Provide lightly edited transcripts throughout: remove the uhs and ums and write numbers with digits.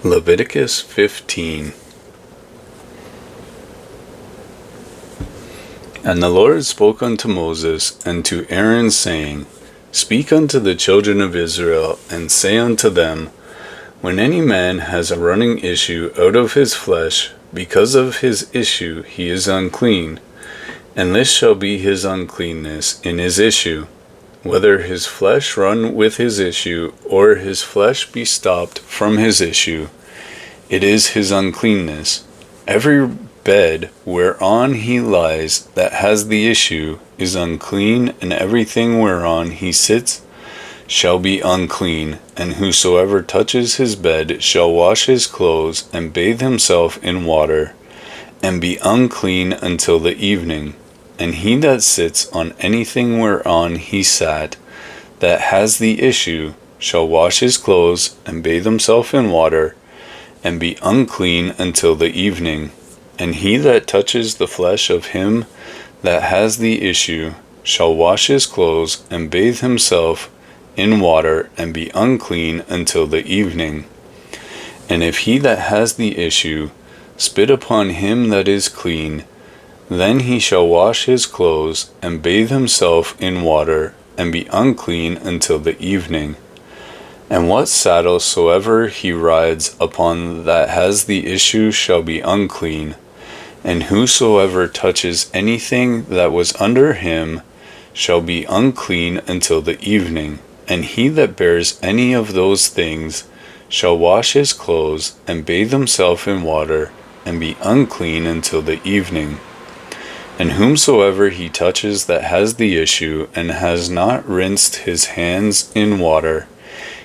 Leviticus 15. And the Lord spoke unto Moses and to Aaron, saying, Speak unto the children of Israel, and say unto them, When any man has a running issue out of his flesh, because of his issue he is unclean, and this shall be his uncleanness in his issue, whether his flesh run with his issue, or his flesh be stopped from his issue, it is his uncleanness. Every bed whereon he lies that has the issue is unclean, and everything whereon he sits shall be unclean. And whosoever touches his bed shall wash his clothes, and bathe himself in water, and be unclean until the evening. And he that sits on anything whereon he sat, that has the issue, shall wash his clothes, and bathe himself in water, and be unclean until the evening. And he that touches the flesh of him that has the issue, shall wash his clothes, and bathe himself in water, and be unclean until the evening. And if he that has the issue spit upon him that is clean, then he shall wash his clothes, and bathe himself in water, and be unclean until the evening. And what saddle soever he rides upon that has the issue shall be unclean. And whosoever touches anything that was under him shall be unclean until the evening. And he that bears any of those things shall wash his clothes, and bathe himself in water, and be unclean until the evening. And whomsoever he touches that has the issue, and has not rinsed his hands in water,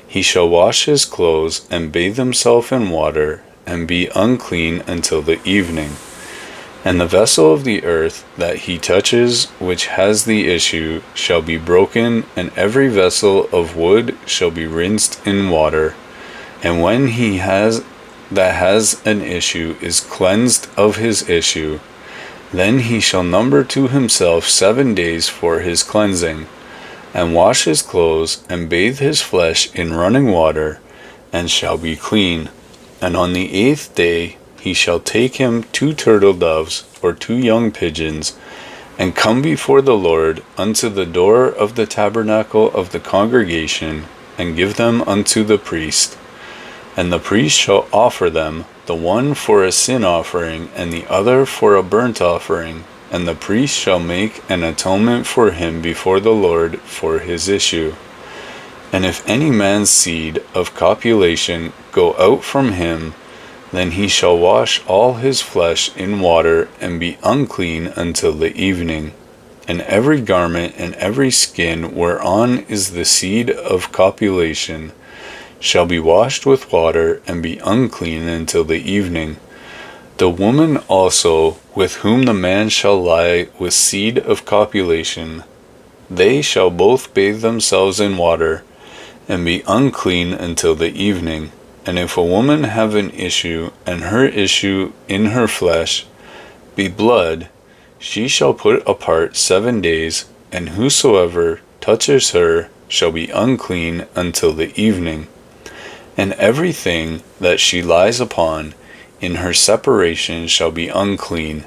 he shall wash his clothes, and bathe himself in water, and be unclean until the evening. And the vessel of the earth that he touches which has the issue shall be broken, and every vessel of wood shall be rinsed in water. And when he that has an issue is cleansed of his issue, then he shall number to himself 7 days for his cleansing, and wash his clothes, and bathe his flesh in running water, and shall be clean. And on the 8th day he shall take him 2 turtle doves, or 2 young pigeons, and come before the Lord unto the door of the tabernacle of the congregation, and give them unto the priest. And the priest shall offer them, the one for a sin offering, and the other for a burnt offering. And the priest shall make an atonement for him before the Lord for his issue. And if any man's seed of copulation go out from him, then he shall wash all his flesh in water, and be unclean until the evening. And every garment and every skin whereon is the seed of copulation shall be washed with water, and be unclean until the evening. The woman also with whom the man shall lie with seed of copulation, they shall both bathe themselves in water, and be unclean until the evening. And if a woman have an issue, and her issue in her flesh be blood, she shall put apart 7 days, and whosoever touches her shall be unclean until the evening. And everything that she lies upon in her separation shall be unclean.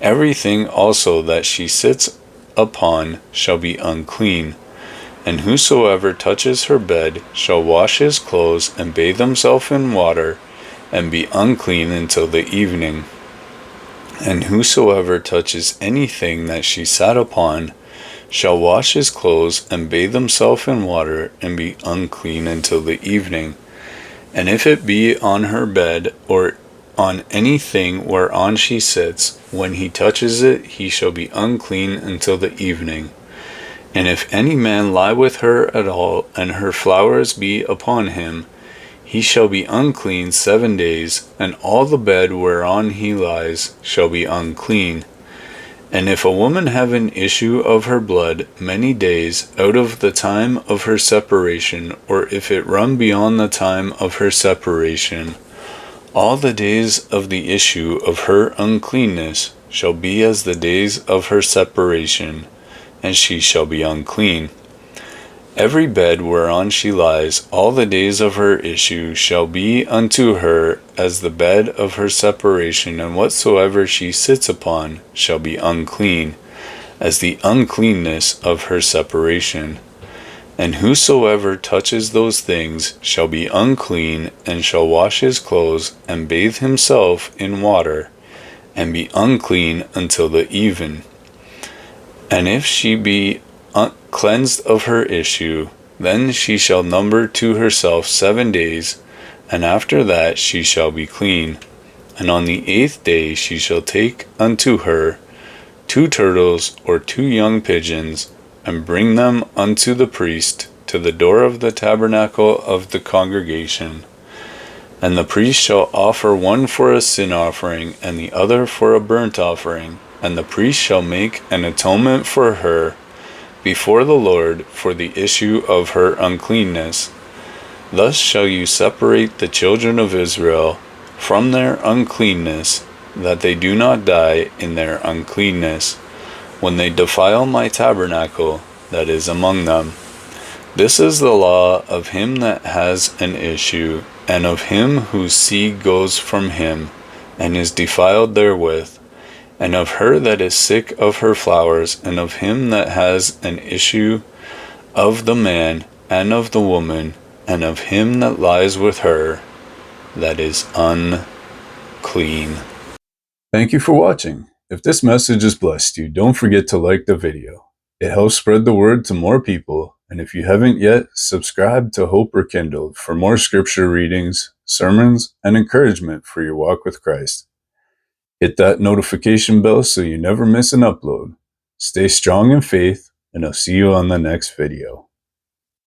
Everything also that she sits upon shall be unclean. And whosoever touches her bed shall wash his clothes, and bathe himself in water, and be unclean until the evening. And whosoever touches anything that she sat upon shall wash his clothes, and bathe himself in water, and be unclean until the evening. And if it be on her bed, or on anything whereon she sits, when he touches it, he shall be unclean until the evening. And if any man lie with her at all, and her flowers be upon him, he shall be unclean 7 days, and all the bed whereon he lies shall be unclean. And if a woman have an issue of her blood many days out of the time of her separation, or if it run beyond the time of her separation, all the days of the issue of her uncleanness shall be as the days of her separation, and she shall be unclean. Every bed whereon she lies all the days of her issue shall be unto her as the bed of her separation, and whatsoever she sits upon shall be unclean, as the uncleanness of her separation. And whosoever touches those things shall be unclean, and shall wash his clothes, and bathe himself in water, and be unclean until the even. And if she be cleansed of her issue, then she shall number to herself 7 days, and after that she shall be clean. And on the 8th day she shall take unto her 2 turtles or 2 young pigeons, and bring them unto the priest to the door of the tabernacle of the congregation. And the priest shall offer one for a sin offering, and the other for a burnt offering. And the priest shall make an atonement for her before the Lord for the issue of her uncleanness. Thus shall you separate the children of Israel from their uncleanness, that they do not die in their uncleanness, when they defile my tabernacle that is among them. This is the law of him that has an issue, and of him whose seed goes from him, and is defiled therewith, and of her that is sick of her flowers, and of him that has an issue, of the man, and of the woman, and of him that lies with her, that is unclean. Thank you for watching. If this message has blessed you, don't forget to like the video. It helps spread the word to more people, and if you haven't yet, subscribe to Hope Rekindled for more scripture readings, sermons, and encouragement for your walk with Christ. Hit that notification bell so you never miss an upload. Stay strong in faith, and I'll see you on the next video.